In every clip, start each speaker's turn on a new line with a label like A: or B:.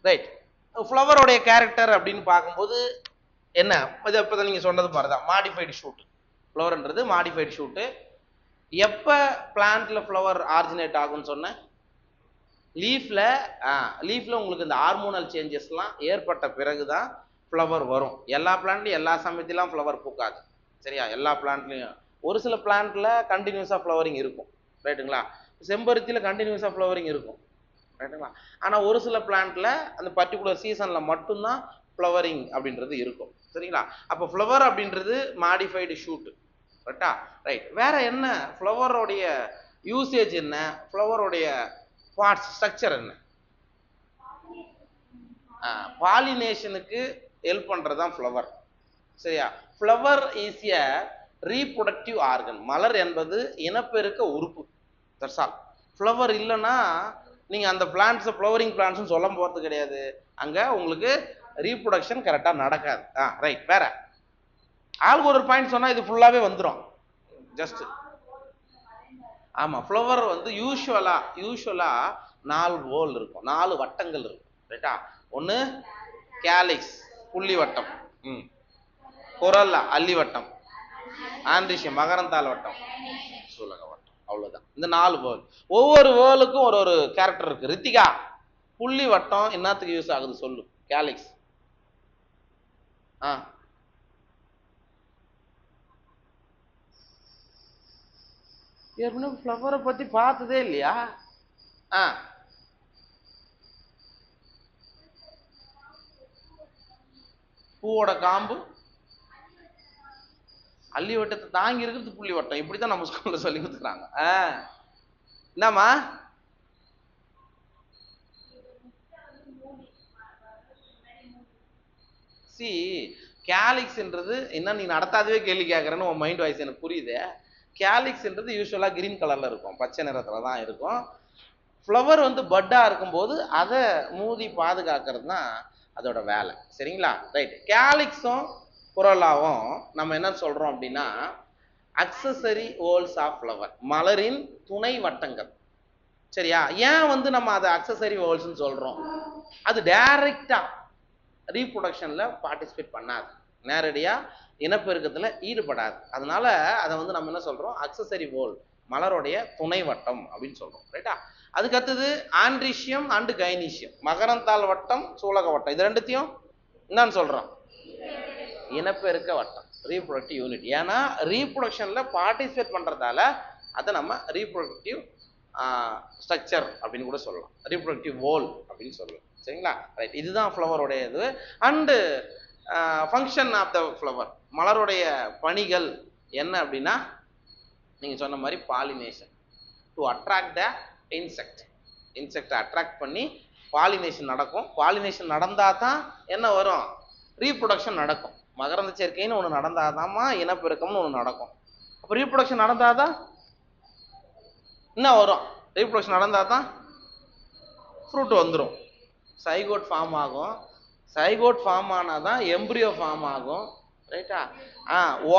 A: Right. ஃப்ளவரோடைய character அப்படின்னு பார்க்கும்போது என்ன, இது இப்போ நீங்கள் சொன்னது மாதிரி தான், மாடிஃபைடு ஷூட். ஃப்ளவர்ன்றது மாடிஃபைடு ஷூட்டு. எப்போ பிளான்ட்ல ஃப்ளவர் ஆரிஜினேட் ஆகும்னு சொன்னேன்? லீஃப்ல உங்களுக்கு இந்த ஹார்மோனல் சேஞ்சஸ்லாம் ஏற்பட்ட பிறகு தான் ஃப்ளவர் வரும். எல்லா பிளான்ட்லையும் எல்லா சமயத்திலாம் ஃப்ளவர் பூக்காது, சரியா? எல்லா பிளான்ட்லையும் ஒரு சில பிளான்ட்ல கண்டினியூஸாக ஃப்ளவரிங் இருக்கும், ரைட்டுங்களா? செம்பருத்தியில் கண்டினியூஸாக ஃப்ளவரிங் இருக்கும், ரைட்டுங்களா? ஆனால் ஒரு சில பிளான்ட்ல அந்த பர்டிகுலர் சீசனில் மட்டும்தான் ஃப்ளவரிங் அப்படின்றது இருக்கும், சரிங்களா? அப்போ ஃப்ளவர் அப்படின்றது மாடிஃபைடு ஷூட்டு, ரைட்டா? ரைட். வேற என்ன ஃப்ளவரோடைய யூசேஜ், என்ன ஃப்ளவரோடைய பார்ட்ஸ் ஸ்ட்ரக்சர் என்ன? பாலினேஷனுக்கு ஹெல்ப் பண்ணுறது தான் ஃப்ளவர், சரியா? Flower is a reproductive organ. மலர் என்பது இனப்பெருக்க உறுப்பு. That's all. ஃப்ளவர் இல்லைன்னா நீங்கள் அந்த பிளான்ட்ஸை ஃப்ளவரிங் பிளான்ட்ஸ்னு சொல்ல போகிறது கிடையாது. அங்கே உங்களுக்கு ரீப்ரொடக்ஷன் கரெக்டாக நடக்காது. ரைட். வேற ஆளுக்கு ஒரு பாயிண்ட் சொன்னால் இது ஃபுல்லாகவே வந்துடும். ஜஸ்ட் ஆமாம், ஃப்ளவர் வந்து யூஸ்வலாக 4 ஹோல் இருக்கும், 4 வட்டங்கள் இருக்கும், ரைட்டா? ஒன்று கேலிக்ஸ் புள்ளி வட்டம், கொரல்லா அல்லி வட்டம், ஆண்ட்ரிஷியம் மகரந்தாள் வட்டம், சூலக வட்டம், அவ்வளோதான். இந்த 4 வேர்ல். ஒவ்வொரு வேர்லுக்கும் ஒரு ஒரு கேரக்டர் இருக்கு. ரித்திகா, புள்ளி வட்டம் என்னத்துக்கு யூஸ் ஆகுது சொல்லு? கேலிக்ஸ். ஏற்கனவே ஃப்ளவரை பற்றி பார்த்ததே இல்லையா? பூவோட காம்பு அல்லி வட்டத்தை தாங்கி இருக்கிறது புள்ளி வட்டம். இப்படித்தான் நம்ம ஸ்கூல்ல சொல்லி கொடுத்துறாங்க. என்னம்மா? சி கேலிக்ஸ்ன்றது என்ன, நீ நடத்தாதவே கேள்வி கேட்கறேன்னு உன் மைண்ட் வாய்ஸ் எனக்கு புரியுது. கேலிக்ஸ்ன்றது யூஸ்வலாக கிரீன் கலர்ல இருக்கும், பச்சை நிறத்துல தான் இருக்கும். ஃப்ளவர் வந்து பட்டா இருக்கும்போது அதை மூடி பாதுகாக்கிறது தான் அதோட வேலை, சரிங்களா? ரைட். கேலிக்ஸும் குரலாவும் நம்ம என்ன சொல்றோம் அப்படின்னா அக்சசரி ஹோல்ஸ் ஆஃப் ஃப்ளவர், மலரின் துணை வட்டங்கள், சரியா? ஏன் வந்து நம்ம அதை அக்சசரி ஹோல்ஸ்ன்னு சொல்றோம்? அது டைரக்டா ரீப்ரொடக்ஷன்ல பார்ட்டிசிபேட் பண்ணாது, நேரடியா இனப்பெருக்கத்துல ஈடுபடாது. அதனால அதை வந்து நம்ம என்ன சொல்றோம்? அக்சசரி ஹோல், மலருடைய துணை வட்டம் அப்படின்னு சொல்றோம், ரைட்டா? அதுக்கு அடுத்தது ஆண்ட்ரிஷியம் அண்ட் கைனீஷியம், மகரந்தாள் வட்டம், சூலக வட்டம். இது ரெண்டுத்தையும் என்னன்னு சொல்றோம்? இனப்பெருக்க வட்டம், ரீப்ரொடக்டிவ் யூனிட். ஏன்னா ரீப்ரொடக்ஷன்ல பார்ட்டிசிபேட் பண்றதால அதை நம்ம ரீப்ரொடக்டிவ் ஸ்ட்ரக்சர் அப்படின்னு கூட சொல்லலாம், ரீப்ரொடக்டிவ் ஹோல் அப்படின்னு சொல்லலாம், சரிங்களா? ரைட். இதுதான் ஃப்ளவருடைய இது. And function of the flower, மலருடைய பணிகள் என்ன அப்படின்னா நீங்க சொன்ன மாதிரி pollination, to attract the insect attract பண்ணி பாலினேஷன் நடக்கும். பாலினேஷன் நடந்தா தான் என்ன வரும்? ரீப்ரொடக்ஷன் நடக்கும். மகரந்த சேர்க்கைன்னு ஒன்று நடந்தாதாம்மா இனப்பெருக்கம்னு ஒன்று நடக்கும். அப்போ ரீப்ரொடக்ஷன் நடந்தாதான் என்ன வரும்? ரீப்ரொடக்ஷன் நடந்தாதான் ஃப்ரூட் வந்துடும், சைகோட் ஃபார்ம் ஆகும். சைகோட் ஃபார்ம் ஆனாதான் எம்ப்ரியோ ஃபார்ம் ஆகும், ரைட்டா?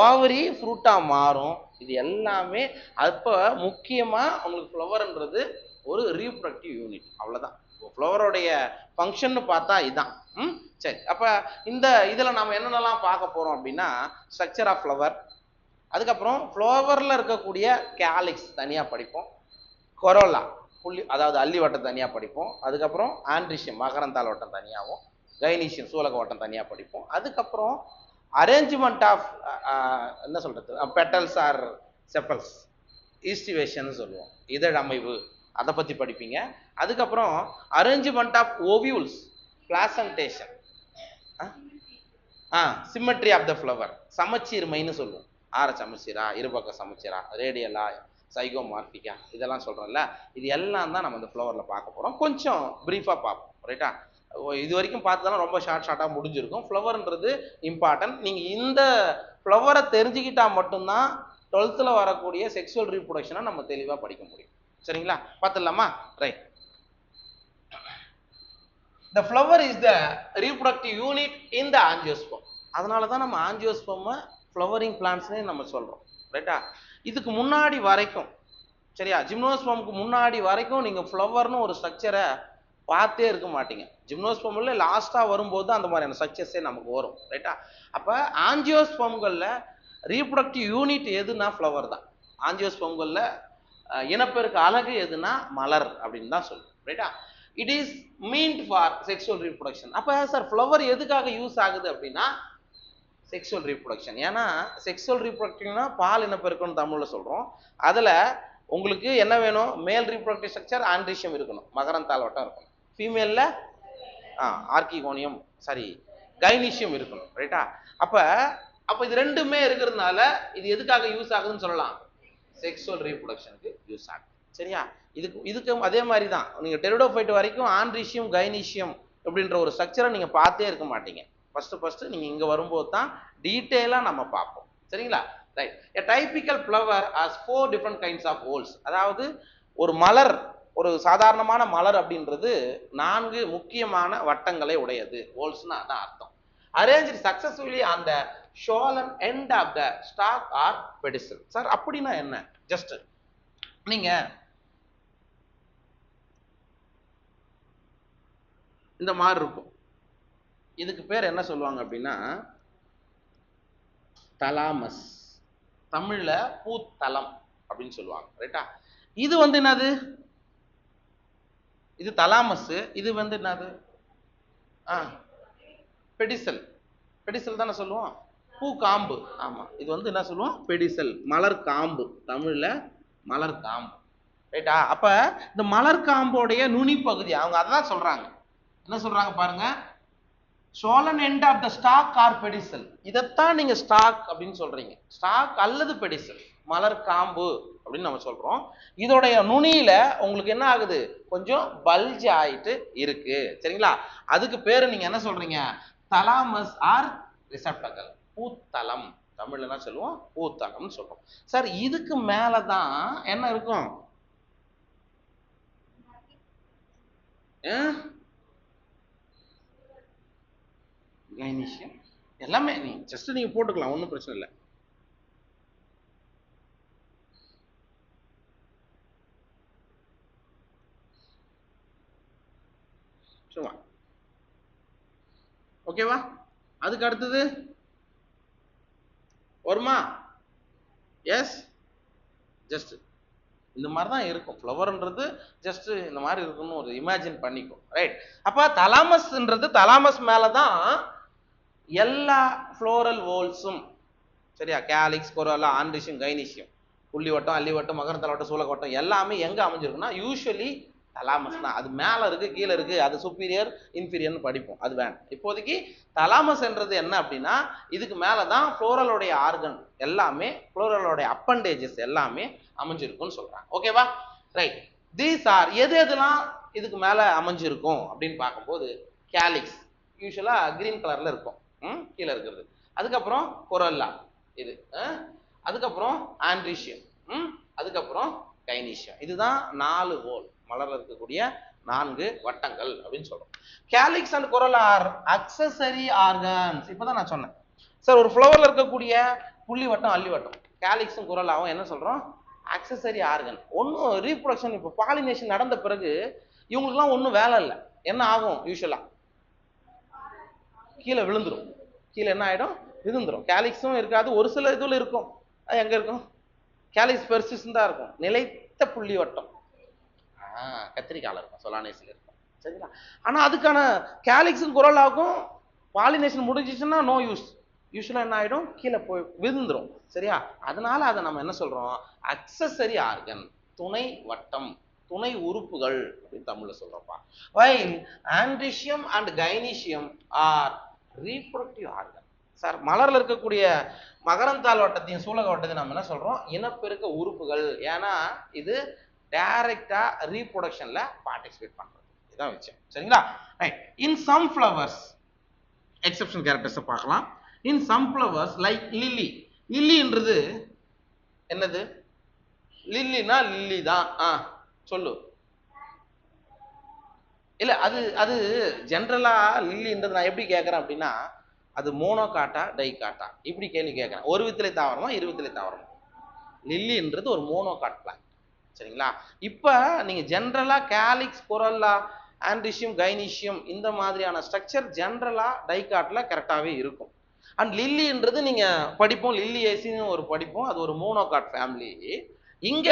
A: ஓவரி ஃப்ரூட்டா மாறும். இது எல்லாமே அப்போ முக்கியமாக உங்களுக்கு ஃப்ளவர்ன்றது ஒரு ரீப்ரொடக்டிவ் யூனிட், அவ்வளோதான். ஃப்ளவருடைய ஃபங்க்ஷன் பார்த்தா இதுதான். சரி. அப்போ இந்த இதில் நம்ம என்னென்னலாம் பார்க்க போகிறோம் அப்படின்னா ஸ்ட்ரக்சர் ஆஃப் ஃப்ளவர், அதுக்கப்புறம் ஃப்ளவரில் இருக்கக்கூடிய கேலிக்ஸ் தனியாக படிப்போம், கொரோலா புள்ளி அதாவது அல்லி வட்டம் தனியாக படிப்போம், அதுக்கப்புறம் ஆண்ட்ரிஷியம் மகரந்தாள் வட்டம் தனியாகவும், கைனீஷியம் சூலக வட்டம் தனியாக படிப்போம். அதுக்கப்புறம் அரேஞ்ச்மெண்ட் ஆஃப் என்ன சொல்றது, பெட்டல்ஸ் ஆர் செப்பல்ஸ், ஈஸ்டிவேஷன் சொல்லுவோம், இதழ் அமைவு, அதை பற்றி படிப்பீங்க. அதுக்கப்புறம் arrangement of ovules, placentation, symmetry of the flower, சமச்சீர்மைன்னு சொல்லுவோம். ஆர சமச்சீரா, இருபக்க சமச்சீரா, ரேடியலா, சைகோமார்பிக்கா, இதெல்லாம் சொல்கிறோம்ல. இது எல்லாம் தான் நம்ம இந்த ஃப்ளவரில் பார்க்க போகிறோம். கொஞ்சம் ப்ரீஃபாக பார்ப்போம், ரைட்டா? இது வரைக்கும் பார்த்ததெல்லாம் ரொம்ப ஷார்ட்டாக முடிஞ்சிருக்கும். ஃப்ளவர்ன்றது இம்பார்ட்டன்ட். நீங்கள் இந்த ஃப்ளவரை தெரிஞ்சுக்கிட்டா மட்டும்தான் 12th வரக்கூடிய செக்ஷுவல் ரீப்ரொடக்ஷனை நம்ம தெளிவாக படிக்க முடியும், சரிங்களா? பார்த்துடலாமா? Right. The flower is the reproductive unit in the angiosperm. அதனால தான் நம்ம ஆஞ்சியோஸ்பெர்மை ஃப்ளவரிங் பிளான்ட்ஸ்னே நம்ம சொல்கிறோம், ரைட்டா? இதுக்கு முன்னாடி வரைக்கும், சரியா, ஜிம்னோஸ்பெர்முக்கு முன்னாடி வரைக்கும் நீங்கள் ஃப்ளவர்னு ஒரு ஸ்ட்ரக்சரை பார்த்தே இருக்க மாட்டீங்க. ஜிம்னோஸ்பெர்ம்ல லாஸ்டா வரும்போது அந்த மாதிரியான ஸ்ட்ரக்சர்ஸே நமக்கு வரும். ரைட்டா? அப்ப ஆஞ்சியோஸ்பெர்ம்கள்ல ரீப்ரொடக்டிவ் யூனிட் எதுனா ஃப்ளவர் தான். ஆஞ்சியோஸ்பெர்ம்கள்ல இனப்பெருக்க அலகு எதுனா மலர் அப்படின்னு தான் சொல்லுவோம். ரைட்டா? It is meant for sexual reproduction. அப்ப சார் ஃப்ளவர் எதுக்காக யூஸ் ஆகுது அப்படின்னா செக்ஷுவல் ரீப்ரொடக்ஷன். ஏன்னா செக்ஷுவல் ரீப்ரொடக்டிவ்னா பால் இனப்பெருக்கம்னு தமிழ்ல சொல்றோம். அதுல உங்களுக்கு என்ன வேணும்? மேல் ரீப்ரொடக்டிவ் ஸ்ட்ரக்சர் ஆண்ட்ரிஷியம் இருக்கணும், மகரந்தாள் வட்டம் இருக்கணும். ஃபீமேல்ல ஆர்கிகோனியம் சாரி கைனீஷியம் இருக்கணும். ரைட்டா? அப்ப அப்ப இது ரெண்டுமே இருக்கிறதுனால இது எதுக்காக யூஸ் ஆகுதுன்னு சொல்லலாம்? செக்ஷுவல் ரீப்ரொடக்ஷனுக்கு யூஸ் ஆகுது. சரியா? இதுக்கு அதே மாதிரி தான் நீங்க டெரிடோஃபைட் வரைக்கும் ஆண்ட்ரிஷியம் கைனீஷியம் அப்படின்ற ஒரு ஸ்ட்ரக்சரை நீங்க பார்த்தே இருக்க மாட்டீங்க. ஃபர்ஸ்ட் நீங்க இங்க வரும்போது தான் டீடைலா நம்ம பார்ப்போம். சரிங்களா? Right. A typical flower has 4 different kinds of whorls. அதாவது ஒரு மலர், ஒரு சாதாரணமான மலர் அப்படின்றது 4 முக்கியமான வட்டங்களை உடையது. whorlsனா அதான் அர்த்தம். Arranged successfully on the swollen end of the stalk or pedicel. Sir அப்படின்னா என்ன? ஜஸ்ட் நீங்க இந்த மாதிரி இருக்கும். இதுக்கு பேர் என்ன சொல்லுவாங்க அப்படின்னா தலாமஸ். தமிழ்ல பூத்தலம் அப்படின்னு சொல்லுவாங்க. ரைட்டா? இது என்னது? இது தலாமஸ். இது என்னது? பெடிசல். பெடிசல் தானே சொல்லுவோம். பூ காம்பு. ஆமா, இது என்ன சொல்லுவோம்? பெடிசல், மலர் காம்பு. தமிழ்ல மலர் காம்பு. ரைட்டா? அப்ப இந்த மலர் காம்போடைய நுனி பகுதி அவங்க அதான் சொல்றாங்க. என்ன சொல்றாங்க பாருங்க? Swollen end of the stalk or pedicel. இதைத்தான் நீங்க ஸ்டாக் அப்படின்னு சொல்றீங்க. ஸ்டாக் அல்லது பெடிசல், மலர் காம்பு அப்படின்னு நம்ம சொல்றோம். இதோடைய நுனியில உங்களுக்கு என்ன ஆகுது? கொஞ்சம் பல்ஜ் ஆயிட்டு இருக்கு. சரிங்களா? அதுக்கு பேரு நீங்க என்ன சொல்றீங்க? தலாமஸ் ஆர் ரிசெப்டகல், பூத்தலம். தமிழ்ல என்ன சொல்லுவோம்? பூத்தலம்னு சொல்றோம். சார் இதுக்கு மேலதான் என்ன இருக்கும்? கைனீஷியம். எல்லாமே நீங்க போட்டுக்கலாம், ஒன்றும் பிரச்சனை இல்லை. சும்மா ஓகேவா? அதுக்கு அடுத்தது வருமா? எஸ். ஜஸ்ட் இந்த மாதிரி தான் இருக்கும். ஃப்ளவர்ன்றது ஜஸ்ட் இந்த மாதிரி இருக்குன்னு ஒரு இமேஜின் பண்ணிக்கும். ரைட்? அப்ப தலாமஸ்ன்றது தலாமஸ் மேலதான் எல்லா ஃப்ளோரல் வோல்ஸும். சரியா? கேலிக்ஸ், கொரோலா, ஆண்ட்ரிஷியம், கைனீஷியம், புள்ளி வட்டம், அல்லி வட்டம், மகரந்தல வட்டம், சூலக வட்டம் எல்லாமே எங்க அமைஞ்சிருக்குன்னா யூஸ்வலி தலாமஸ் தான். அது மேல இருக்கு, கீழே இருக்கு, அது சுப்பீரியர் இன்ஃபீரியர்னு படிப்போம். அது வேணும். இப்போதைக்கு தலாமஸ்ன்றது என்ன அப்படின்னா இதுக்கு மேலதான் ஃப்ளோரலோடைய ஆர்கன் எல்லாமே, ஃப்ளோரலோடைய அப்பண்டேஜஸ் எல்லாமே அமைஞ்சிருக்கும்னு சொல்றாங்க. ஓகேவா? ரைட். தீஸ் ஆர் எதெல்லாம் இதுக்கு மேல அமைஞ்சிருக்கும் அப்படின்னு பார்க்கும்போது கேலிக்ஸ் யூஸ்வலா கிரீன் கலர்ல இருக்கும், கீழே இருக்கிறது. அதுக்கப்புறம் கொரோல்லா இது, அதுக்கப்புறம் ஆண்ட்ரிஷியம், அதுக்கப்புறம் கைனீஷியம். இதுதான் 4 ஹோல், மலர்ல இருக்கக்கூடிய 4 வட்டங்கள் அப்படின்னு சொல்றோம். Calyx and corolla are accessory organs. இப்பதான் நான் சொன்னேன் சார், ஒரு ஃப்ளவர்ல இருக்கக்கூடிய புள்ளி வட்டம், அல்லி வட்டம், கேலிக்ஸும் கொரோல்லாவும் என்ன சொல்றோம்? Accessory organ. ஒன்றும் ரீப்ரொடக்ஷன் இப்போ பாலினேஷன் நடந்த பிறகு இவங்களுக்குலாம் ஒன்றும் வேலை இல்லை. என்ன ஆகும்? யூஸ்வலா கீழே விழுந்துரும். கீழே என்ன ஆயிடும்? விழுந்துரும். கேலிக்ஸும் இருக்காது, ஒரு சில இதுல இருக்கும். அது எங்க இருக்கும்? கேலிக்ஸ் பெர்சிஸ் தான் இருக்கும், நிலைத்த புள்ளி வட்டம். கத்திரிக்கால இருக்கும், சொலானேஸ்ல இருக்கும். சரிங்களா? ஆனா அதுக்கான கேலிக்ஸும் கொரோலாவுக்கும் பாலினேஷன் முடிஞ்சிச்சுன்னா நோ யூஸ். யூஸ்வலா என்ன ஆயிடும்? கீழே போய் விழுந்துரும். சரியா? அதனால அதை நம்ம என்ன சொல்றோம்? அக்சசரி ஆர்கன், துணை வட்டம், துணை உறுப்புகள் அப்படின்னு தமிழ்ல சொல்றோம்ப்பா. While androecium and gynoecium are reproductive organ. Sir மலர்ல இருக்கக்கூடிய மகரந்தாள் வட்டத்தையும் சூலக வட்டத்தையும் நம்ம என்ன சொல்றோம்? இனப்பெருக்க உறுப்புகள். ஏன்னா இது டைரக்டா ரீப்ரொடக்ஷன்ல பார்ட்டிசிபேட் பண்றது. இதான் விஷயம். சரிங்களா? Right. In some flowers exception characters பார்க்கலாம். In some flowers like lily. லில்லின்றது என்னது? லில்லினா லில்லி தான். சொல்லு. இல்ல அது அது ஜென்ரலா லில்லின்றது நான் எப்படி கேட்கறேன் அப்படின்னா அது மோனோ காட்டா டை காட்டா இப்படி கேள்வி கேட்கறேன். ஒரு வித்திலை தாவரமா, இரு வித்திலை தாவரமா? லில்லின்றது ஒரு மோனோ காட் பிளான்ட். சரிங்களா? இப்ப நீங்க ஜென்ரலா கேலிக்ஸ், கொரோல்லா, ஆண்ட்ரிஷியம் கைனீஷியம் இந்த மாதிரியான ஸ்ட்ரக்சர் ஜென்ரலா டைகாட்ல கரெக்டாகவே இருக்கும். அண்ட் லில்லின்றது நீங்க படிப்போம், லில்லியேசின்னு ஒரு படிப்போம், அது ஒரு மோனோகாட் ஃபேமிலி. இங்க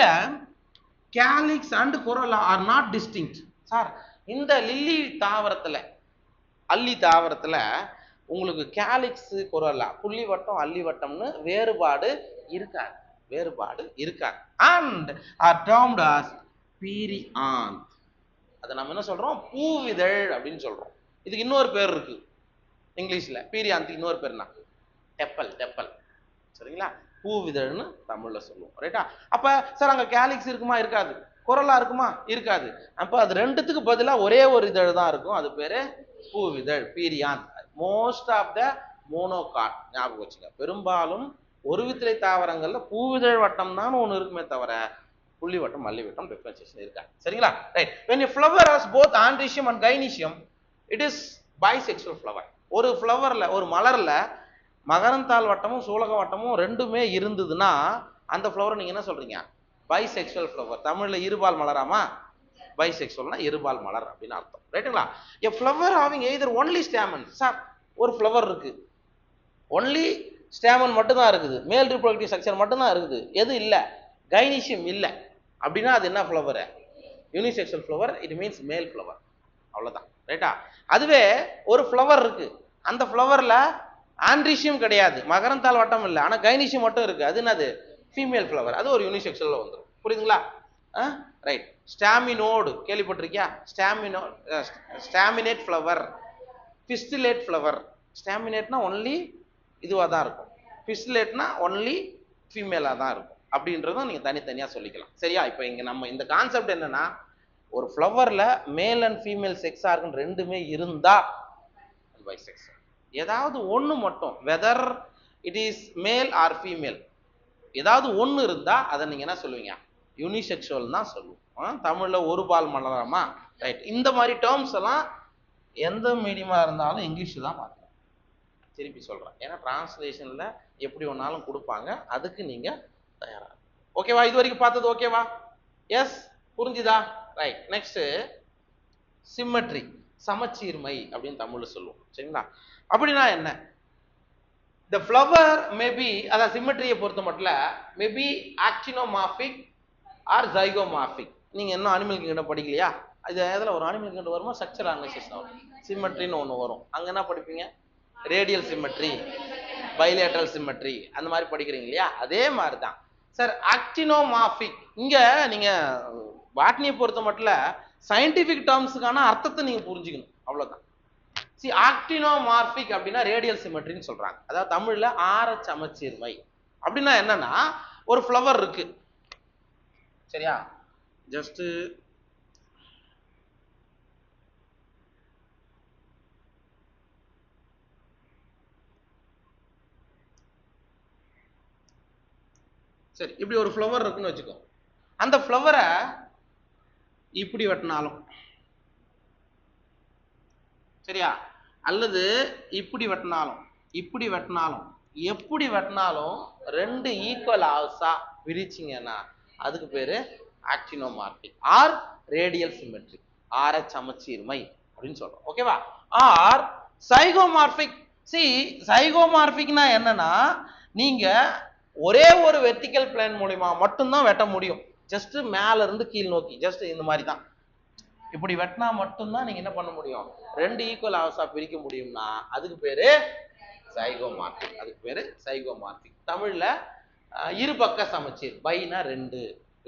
A: calyx and corolla are not distinct. Sir இந்த லில்லி தாவரத்துல அல்லி தாவரத்துல உங்களுக்கு கேலிக்ஸ் கொரோலா புள்ளி வட்டம் அல்லி வட்டம்னு வேறுபாடு இருக்காது, and are termed as perianth. அதை நம்ம என்ன சொல்றோம், பூவிதழ் அப்படின்னு சொல்றோம். இதுக்கு இன்னொரு பேர் இருக்கு இங்கிலீஷ்ல, பீரியாந்த் இன்னொரு பேர்னா டெப்பல். சரிங்களா, பூவிதழ்னு தமிழ்ல சொல்லுவோம். ரைட்டா? அப்ப சார் அங்க கேலிக்ஸ் இருக்குமா? இருக்காது. கொரோலா இருக்குமா? இருக்காது. அப்ப அது ரெண்டுத்துக்கு பதிலா ஒரே ஒரு இதழ் தான் இருக்கும், அது பேரு பூவிதழ், perianth. Most of the monocot ஞாபகம் வச்சுங்க. பெரும்பாலும் ஒரு வித்திலை தாவரங்கள்ல பூவிதழ் வட்டம் தான் ஒண்ணு இருக்குமே தவிர புள்ளி வட்டம் மல்லி வட்டம் டிஃபரன்சியேஷன் இருக்காது. சரிங்களா? Right. when a flower has both androecium and gynoecium it is bisexual flower. ஒரு ஃப்ளவர்ல, ஒரு மலர்ல மகரந்தாள் வட்டமும் சூலக வட்டமும் ரெண்டுமே இருந்ததுன்னா அந்த ஃப்ளவர் நீங்க என்ன சொல்றீங்க? Bisexual flower. தமிழ்ல இருபால் மலராமா? பைசெக்சுவல்னா இருபால் மலர் அப்படின்னு அர்த்தம். ரைட்டுங்களா? a flower having either only stamen. Sir ஒரு ஃப்ளவர் இருக்கு, ஒன்லி ஸ்டேமன் மட்டும் தான் இருக்குது, மேல் ரிப்ரொடக்டிவ் ஸ்ட்ரக்சர் மட்டும் தான் இருக்குது, எது இல்ல? கைனீஷியம் இல்ல. அப்படின்னா அது என்ன flower? Unisexual flower. It means மேல் ஃப்ளவர். அவ்வளவுதான். ரைட்டா? அதுவே ஒரு ஃப்ளவர் இருக்கு, அந்த ஃப்ளவர்ல ஆண்ட்ரிஷியம் கிடையாது, மகரந்தாள் வட்டம் இல்லை, ஆனா கைனீஷியம் மட்டும் இருக்கு, அது என்னது? Female flower. அது ஒரு யூனிசெக்சுவல்ல வந்துடும். புரியுதுங்களா? ரைட். ஸ்டாமினோடு கேள்விப்பட்டிருக்கியா? Staminate flower, pistillate flower. ஸ்டாமினேட்னா ஒன்லி இதுவாக தான் இருக்கும், பிஸ்டிலேட்னா ஒன்லி ஃபீமேலாக தான் இருக்கும். அப்படின்றதும் நீங்க தனித்தனியா சொல்லிக்கலாம். சரியா? இப்போ இங்க நம்ம இந்த கான்செப்ட் என்னன்னா, ஒரு ஃப்ளவர்ல male and female sex organ ரெண்டுமே இருந்தா பைசெக்ஸ். ஏதாவது ஒன்று மட்டும், whether it is male or female, ஏதாவது ஒன்று இருந்தா அதை நீங்க என்ன சொல்லுவீங்க? யூனிசெக்சுவல் தான் சொல்லுவோம். தமிழ்ல ஒரு பால் மலராமா? ரைட். இந்த மாதிரி டேர்ம்ஸ் எல்லாம் எந்த மீடியமா இருந்தாலும் இங்கிலீஷ் தான் பார்க்கணும். திருப்பி சொல்றேன், ஏன்னா டிரான்ஸ்லேஷன்ல எப்படி ஒன்னாலும் கொடுப்பாங்க, அதுக்கு நீங்க தயாரா. ஓகேவா? இது வரைக்கும் பார்த்தது ஓகேவா? எஸ், புரிஞ்சுதா? ரைட். நெக்ஸ்ட் சிம்மெட்ரி, சமச்சீர்மை அப்படின்னு தமிழ்ல சொல்லுவோம். சரிங்களா? அப்படின்னா என்ன? the flower may be, அத சிம்மெட்ரியை பொறுத்த மட்டும் may be actinomorphic or zygomorphic. நீங்க இன்னும் அனிமல் கிங்டம் படிக்கலையா? இது எதுல ஒரு அனிமல் கிங்டம் வருமா? ஸ்ட்ரக்சர் அனாலிசிஸ் வரும், சிம்மெட்ரின்னு ஒன்று வரும். அங்க என்ன படிப்பீங்க? ரேடியல் சிம்மெட்ரி, பைலேட்ரல் சிம்மெட்ரி, அந்த மாதிரி படிக்கிறீங்க இல்லையா? அதே மாதிரி தான் சார் ஆக்டினோமார்பிக். இங்க நீங்க பாட்னியை பொறுத்த மட்டும் சயின்டிபிக் டேர்ம்ஸுக்கான அர்த்தத்தை நீங்க புரிஞ்சுக்கணும், அவ்வளவுதான். ஆக்டினோமார்பிக் அப்படின்னா ரேடியல் சிமெட்ரின்னு சொல்றாங்க. அதாவது தமிழ்ல ஆர சமச்சீர்மை. அப்படின்னா என்னன்னா, ஒரு ஃப்ளவர் இருக்கு, சரியா? ஜஸ்ட் சரி, இப்படி ஒரு ஃப்ளவர் இருக்குன்னு வச்சுக்கோ. அந்த ஃப்ளவரை இப்படி வெட்டினாலும் சரியா, அல்லது இப்படி வெட்டினாலும், இப்படி வெட்டினாலும், எப்படி வெட்டினாலும் ரெண்டு ஈக்குவல் ஹால்ஸா விரிச்சிங்கன்னா அதுக்கு பேரு ஆக்டினோமார்பிக் ஆர் ரேடியல் சிமெட்ரிக், ஆர சமச்சீர்மை அப்படின்னு சொல்றோம். ஓகேவா? ஆர் சைகோமார்பிக். சைகோமார்பிக்னா என்னன்னா, நீங்க ஒரே ஒரு வெர்டிக்கல் பிளேன் மூலமா மட்டும்தான் வெட்ட முடியும். ஜஸ்ட் மேல இருந்து கீழ் நோக்கி, ஜஸ்ட் இந்த மாதிரி தான். இப்படி வெட்டினா மட்டும்தான் நீங்க என்ன பண்ண முடியும்? ரெண்டு ஈக்குவல் ஹால்ஸா பிரிக்க முடியும்னா அதுக்கு பேரு சைகோமார்பிக். அதுக்கு பேரு சைகோமார்பிக். தமிழ்ல இரு பக்க சமச்சீர். பைனா ரெண்டு,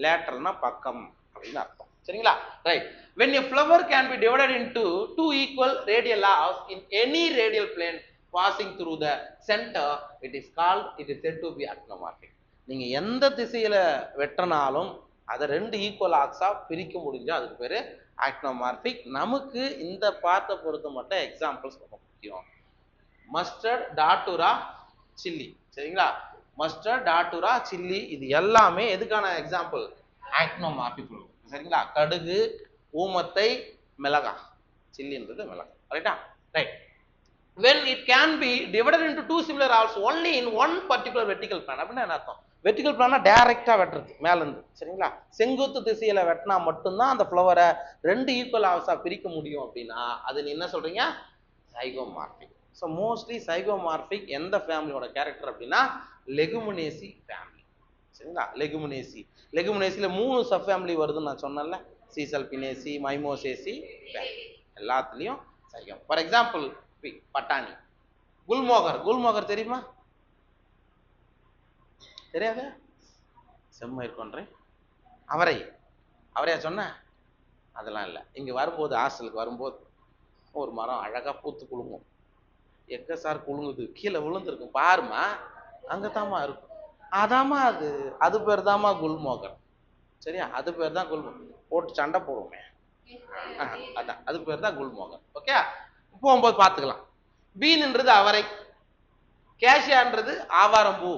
A: லேட்டர்னா பக்கம் அப்படின்னு அர்த்தம். சரிங்களா? Right. when a flower can be divided into two equal radial halves in any radial plane passing through the center, it is said to be actinomorphic. நீங்க எந்த திசையில வெட்டினாலும் அதை ரெண்டு ஈக்குவல் ஹால்ஸா பிரிக்க முடிஞ்சா அதுக்கு பேரு ஆக்டினோமார்பிக். நமக்கு இந்த பார்ட்டை பொறுத்த மட்டும் எக்ஸாம்பிள்ஸ் ரொம்ப முக்கியம். Mustard, டாட்டுரா, chilli. சரிங்களா? மஸ்டர்ட், டாட்டுரா, சில்லி இது எல்லாமே எதுக்கான எக்ஸாம்பிள்? ஆக்டினோமார்பிக். சரிங்களா? கடுகு, ஊமத்தை, மிளகா. சில்லின்றது மிளகா. ரைட்டா? Right. when it can be divided into two similar halves only in one particular vertical plane, அப்படின்னா என்ன அர்த்தம்? வெர்டிகல் பிளான்னா டைரக்டா வெட்டுறது மேல இருந்து, சரிங்களா? செங்குத்து திசையில வெட்டினா மட்டும்தான் அந்த ஃப்ளவரை 2 ஈக்குவல் ஹாஃப்ஸா பிரிக்க முடியும். அப்படின்னா அது நீ என்ன சொல்றீங்க? சைகோமார்பிக். ஸோ மோஸ்ட்லி சைகோமார்பிக் எந்த ஃபேமிலியோட கேரக்டர் அப்படின்னா லெகுமினேசி ஃபேமிலி, சரிங்களா? லெகுமினேசில 3 சப் ஃபேமிலி வருதுன்னு நான் சொன்னேன்ல, சீசல்பினேசி, மைமோசேசி, எல்லாத்துலயும் சைகம். ஃபார் எக்ஸாம்பிள் பட்டாணி, குல்மோகர் தெரியுமா? தெரியாது? செம்ம இருக்கொன்றேன். அவரையா சொன்ன? அதெல்லாம் இல்லை. இங்க வரும்போது ஹாஸ்டலுக்கு வரும்போது ஒரு மரம் அழகா பூத்து குலுங்கும். எங்க சார் குலுங்குது? கீழே விழுந்துருக்கும் பாருமா, அங்கதாமா இருக்கும். அதாமா அது பேர் தாமா குல்மோகர். சரியா? அது பேர் தான் குல்மோகர். போட்டு சண்டை போடுவோமே, அதான் அது பேர் தான் குல்மோகர். ஓகே, போகும்போது பார்த்துக்கலாம். பீன்ன்றது அவரை, கேஷியான்றது ஆவாரம்பூ,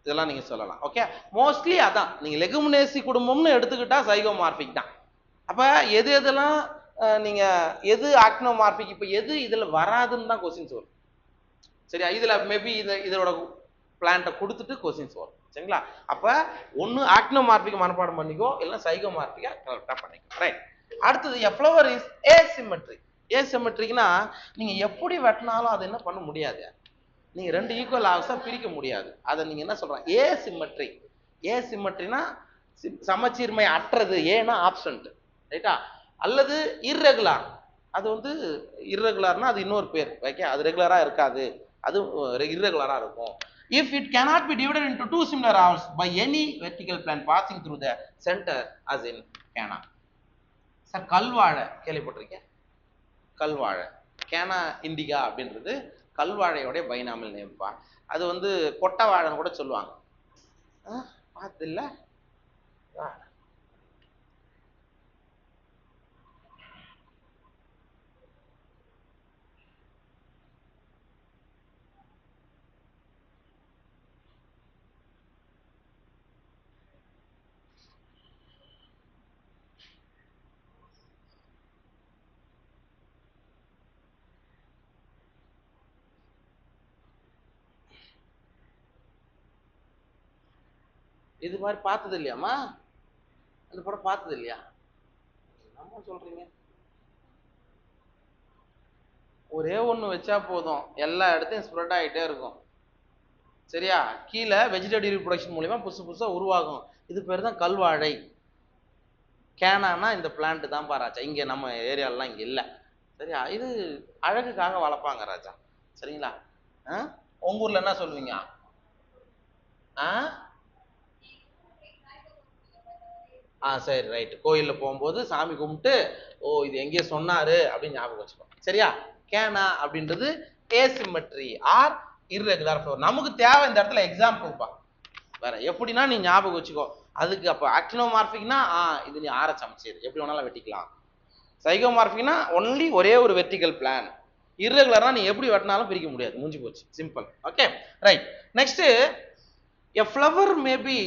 A: இதெல்லாம் நீங்க சொல்லலாம். ஓகே, மோஸ்ட்லி அதான். நீங்க லெகுமினேசி குடும்பம்னு எடுத்துக்கிட்டா சைகோமார்பிக் தான். அப்ப எதெல்லாம் நீங்க எது ஆக்டினோமார்பிக், இப்ப எது இதுல வராதுன்னு தான் கொஸ்டின்ஸ் வரும். சரியா? இதுல மேபி இதோட பிளான்ட்டை கொடுத்துட்டு கொஸ்டின்ஸ் வரும். சரிங்களா? அப்ப ஒன்னு ஆக்டினோமார்பிக் மனப்பாடம் பண்ணிக்கோ, இல்ல சைகோமார்பிக்கா கரெக்டா பண்ணிக்கோ. ரைட். அடுத்தது a flower is asymmetric. ஏசிமெட்ரிக்னா நீங்க எப்படி வெட்டினாலும் அதை என்ன பண்ண முடியாது, நீங்க 2 ஈக்குவல் ஹாஃப்ஸா பிரிக்க முடியாது. அதை நீங்க என்ன சொல்றீங்க? ஏசிமெட்ரிக். ஏசிமெட்ரினா சமச்சீர்மை அற்றது, ஏன்னா ஆப்சன்ட், ரைட்டா? அல்லது இர்ரெகுலர். அது இர்ரெகுலர்னா அது இன்னொரு பேர். ஓகே, அது ரெகுலரா இருக்காது, அது இர்ரெகுலரா இருக்கும். If it cannot be divided into 2 similar halves by any vertical plane passing through the center, as in canna. Sir கல்வாழை கேள்விப்பட்டிருக்கேன்? கல்வாழை, கேனா இண்டிகா அப்படின்றது கல்வாழையோட பைனாமல் நேம்ப்பா. அது கொட்டை வாழைன்னு கூட சொல்லுவாங்க. பார்த்து இல்ல? இது மாதிரி பார்த்தது இல்லையாமா? அந்த படம் பார்த்தது இல்லையா? என்னம்மா சொல்றீங்க? ஒரே ஒன்று வச்சா போதும், எல்லா இடத்தையும் ஸ்ப்ரெட் ஆகிட்டே இருக்கும். சரியா? கீழே வெஜிடேட்டிவ் ரிப்ரொடக்ஷன் மூலியமா புதுசா உருவாகும். இது பேர் தான் கல்வாழை. கேனானா இந்த பிளான்ட் தான் ராஜா, இங்க நம்ம ஏரியாலாம் இங்க இல்லை. சரியா? இது அழகுக்காக வளர்ப்பாங்க ராஜா. சரிங்களா? உங்க ஊர்ல என்ன சொல்லுவீங்க? சரி, ரைட். கோயில்ல போகும்போது சாமி கும்பிட்டு இது எங்கேயோ சொன்னாரு அப்படின்னு ஞாபகம் வச்சுக்கோ. சரியா? கேனா அப்படின்றது ஏசிமெட்ரி ஆர் இர்ரெகுலர் ஃப்ளவர். நமக்கு தேவை இந்த இடத்துல எக்ஸாம்பிள்ப்பா. வேற எப்படின்னா நீ ஞாபகம் வச்சுக்கோ. அதுக்கு அப்ப ஆக்டினோமார்பிக்னா இது நீ ஆர சமைச்சது எப்படி வேணாலும் வெட்டிக்கலாம். சைகோமார்பிக்னா ஒன்லி ஒரே ஒரு வெர்டிகல் பிளான். இர்ரெகுலர்னா நீ எப்படி வெட்டினாலும் பிரிக்க முடியாது, முடிஞ்சு போச்சு, simple. Okay, right. Next, a flower may be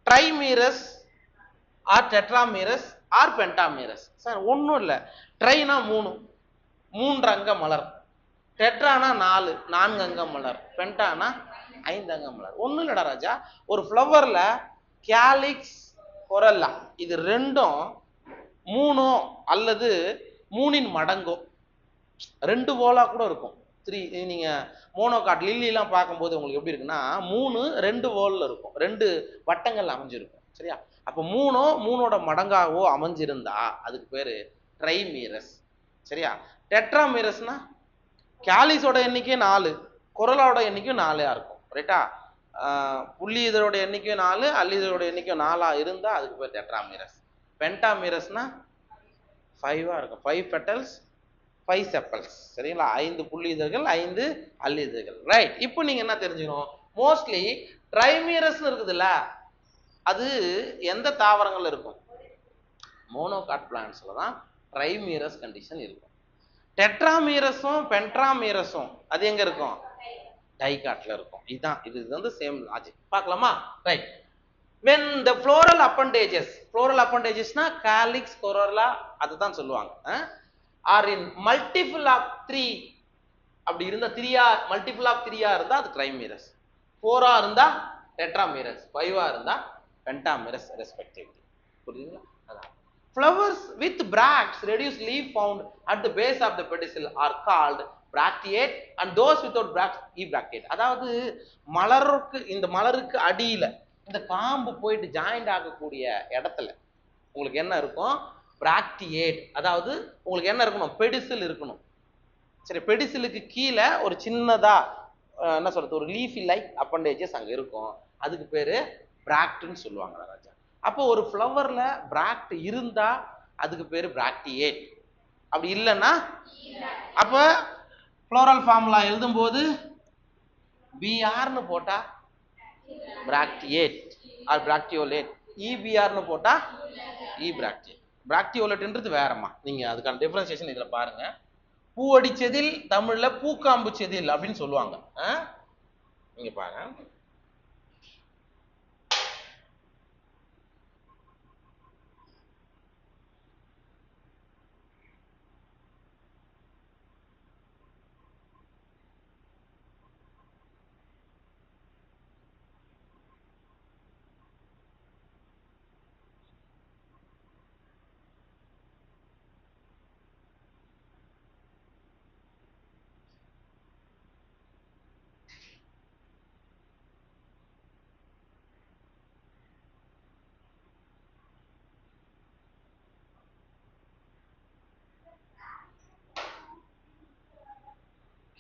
A: trimerous or tetramerous or pentamerous. Sir ஒன்றும் இல்லை. ட்ரைனா 3 அங்க மலர், டெட்ரானா 4 அங்க மலர், பென்டானா 5 அங்க மலர். ஒன்றும் இல்லடா ராஜா, ஒரு ஃப்ளவர்ல கேலிக்ஸ், கொரல்லா இது ரெண்டும் 3 அல்லது 3 மடங்கோ, 2 போலா கூட இருக்கும். 3 நீங்க மோனோகாட் லில்லிலாம் பார்க்கும்போது உங்களுக்கு எப்படி இருக்குன்னா 3 2 வோல்ல இருக்கும், 2 வட்டங்கள் அமைஞ்சிருக்கும். சரியா? அப்ப 3ஓட மடங்காவோ அமைஞ்சிருந்தா அதுக்கு பேரு ட்ரைமீரஸ். சரியா? டெட்ராமீரஸ்னா கேலிஸோட எண்ணிக்கை 4, கொரலாவோட எண்ணிக்கை 4 இருக்கும். ரைட்டா? புள்ளி இதழோட எண்ணிக்கை 4, அல்லி இதழோட எண்ணிக்கை 4 இருந்தா அதுக்கு பேர் டெட்ராமீரஸ். பென்டாமீரஸ்னா 5 இருக்கும், 5 பெட்டல்ஸ் 5 செப்பல்ஸ். சரிங்களா? 5 புள்ளி இதழ்கள் 5 அல்லி இதழ்கள். ரைட். இப்போ நீங்க என்ன தெரிஞ்சுக்கணும்? மோஸ்ட்லி ட்ரைமீரஸ் இருக்குதுல்ல, அது எந்த தாவரங்கள் இருக்கும்? மோனோகாட் பிளான்ட்ஸ்ல தான் ட்ரைமீரஸ் கண்டிஷன் இருக்கும். டெட்ராமீரஸும் பென்ட்ராமீரஸும் அது எங்க இருக்கும்? டைகாட்ல இருக்கும். இது சேம் லாஜிக். பார்க்கலாமா? Right. when the floral appendagesனா calyx, corolla அதுதான் சொல்லுவாங்க. are in multiple of 3 அப்படி இருந்தா 3 மல்டிபிள் ஆஃப் 3 இருந்தா அது ட்ரைமீரஸ், 4 இருந்தா டெட்ராமீரஸ், 5 இருந்தா பென்டாமீரஸ் ரெஸ்பெக்டிவ்லி. புரியுதுங்களா? அதான் flowers with bracts reduced leaf found at the base of the pedicel are called bracteate and those without bracts ebracteate. அதாவது மலருக்கு, இந்த மலருக்கு அடியில இந்த காம்பு போயிட்டு ஜாயிண்ட் ஆகக்கூடிய இடத்துல உங்களுக்கு என்ன இருக்கும்? பிராக்டியேட். அதாவது உங்களுக்கு என்ன இருக்கணும்? பெடிசில் இருக்கணும். சரி, பெடிசிலுக்கு கீழே ஒரு சின்னதா என்ன சொல்றது, ஒரு லீஃபி லைக் அப்பண்டேஜஸ் அங்க இருக்கும். அதுக்கு பேரு பிராக்ட்னு சொல்லுவாங்க ராஜா. அப்போ ஒரு ஃப்ளவர்ல பிராக்ட் இருந்தா அதுக்கு பேரு பிராக்டியேட், அப்படி இல்லைன்னா அப்ப ஃப்ளோரல் ஃபார்முலா எழுதும் போது பிஆர்னு போட்டா பிராக்டியேட் ஆர் பிராக்டியோலேட், இபிஆர்னு போட்டா இ பிராக்டியேட். பிராக்டியோலேட்ன்றது வேறம்மா, நீங்க அதுக்கான டிஃபரன்சியேஷன் இதுல பாருங்க. பூவடி செதில் தமிழ்ல பூக்காம்பு செதில் அப்படின்னு சொல்லுவாங்க. நீங்க பாருங்க.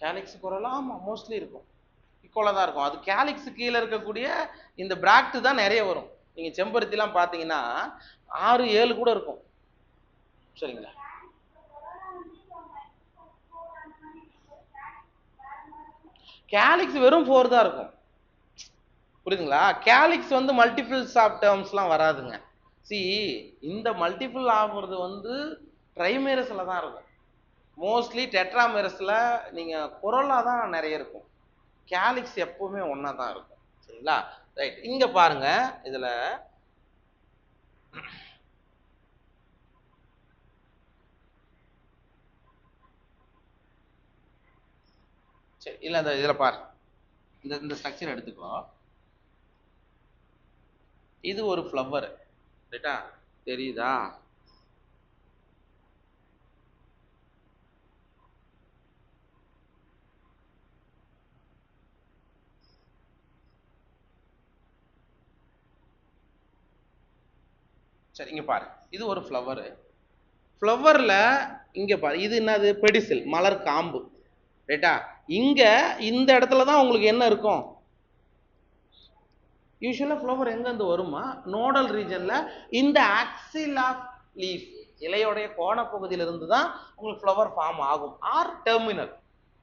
A: கேலிக்ஸ் குரலாம் ஆமா மோஸ்ட்லி இருக்கும், ஈக்குவலா தான் இருக்கும். அது கேலிக்ஸ் கீழே இருக்கக்கூடிய இந்த பிராக்ட் தான் நிறைய வரும். நீங்க செம்பருத்திலாம் பாத்தீங்கன்னா 6, 7 கூட இருக்கும். சரிங்களா? கேலிக்ஸ் வெறும் 4 தான் இருக்கும். புரியுதுங்களா? கேலிக்ஸ் வந்து மல்டிபிள்ஸ் ஆஃப் டேர்ம்ஸ்லாம் வராதுங்க. சி, இந்த மல்டிபிள் ஆகுறது வந்து ட்ரைமேரஸ்ல தான் இருக்கும். மோஸ்ட்லி டெட்ராமேரஸ்ல நீங்க குரலா தான் நிறைய இருக்கும். கேலிக்ஸ் எப்பவுமே ஒன்னா தான் இருக்கும். சரிங்களா? ரைட், இங்க பாருங்க. இதுல சரி இல்ல, இந்த இதுல பாரு, இந்த ஸ்ட்ரக்சர் எடுத்துக்கோ. இது ஒரு ஃப்ளவர், ரைட்டா? தெரியுதா? சரி, இங்க பாரு, இது ஒரு ஃப்ளவர். ஃப்ளவர்ல இங்க பாரு, இது என்னது? பெடிசில், மலர் காம்பு, ரைட்டா? இங்க இந்த இடத்துல தான் உங்களுக்கு என்ன இருக்கும்? யூசுவலா ஃப்ளவர் எங்க இருந்து வருமா? நோடல் ரீஜன்ல இந்த ஆக்சில் ஆஃப் லீஃப், இலையோடைய கோண பகுதியில இருந்து தான் உங்களுக்கு ஃப்ளவர் ஃபார்ம் ஆகும். ஆர் டெர்மினல்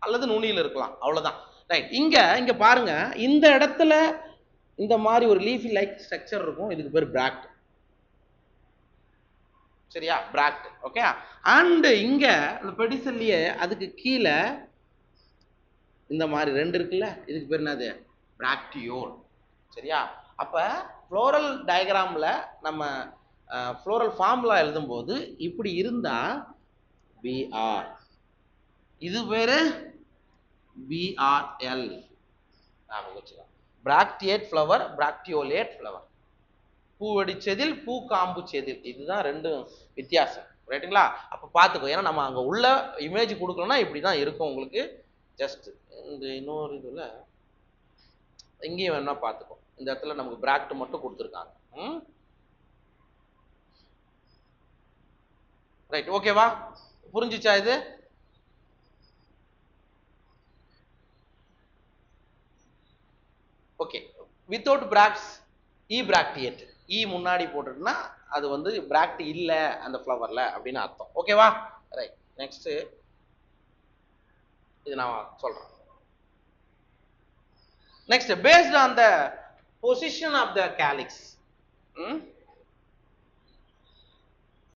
A: அல்லது நுனியில் இருக்கலாம், அவ்வளவுதான். ரைட், இங்க பாருங்க, இந்த இடத்துல இந்த மாதிரி ஒரு லீஃபி லைக் ஸ்ட்ரக்சர் இருக்கும். இதுக்கு பேர் பிராக்ட். சரியா? பிராக்ட். ஓகே. அண்ட் இங்க அந்த பெடிசல்லையே அதுக்கு கீழே இந்த மாதிரி 2 இருக்குல்ல, இதுக்கு பேர் என்னது? பிராக்டியோல். சரியா? அப்ப ஃப்ளோரல் டயக்ராம்ல நம்ம ஃப்ளோரல் ஃபார்முலா எழுதும் போது இப்படி இருந்தா பிஆர், இது பேரு பிஆர்எல். Bracteate flower, bracteolate flower. பூவடி செதில், பூ காம்பு செதில், இதுதான் 2 வித்தியாசம். ரைட்டுங்களா? அப்ப பாத்துக்கோ, ஏன்னா நம்ம அங்க உள்ள இமேஜ் கொடுக்கணும்னா இப்படிதான் இருக்கும் உங்களுக்கு. ஜஸ்ட் இந்த இன்னொரு இதுல எங்கேயும் வேணா பாத்துக்கோ, இந்த இடத்துல நமக்கு பிராக்ட் மட்டும் கொடுத்துருக்காங்க. ரைட், ஓகேவா? புரிஞ்சுச்சா இது? ஓகே. வித்தவுட் பிராக்ட்ஸ் இ பிராக்டியேட், இ முன்னாடி போட்டுட்டுனா அது வந்து பிராக்ட் இல்ல அந்த ஃப்ளவர்ல அப்படின்னு அர்த்தம். ஓகேவா? ரைட், நெக்ஸ்ட் இது நான் சொல்றேன். Next, based on the position of the calyx,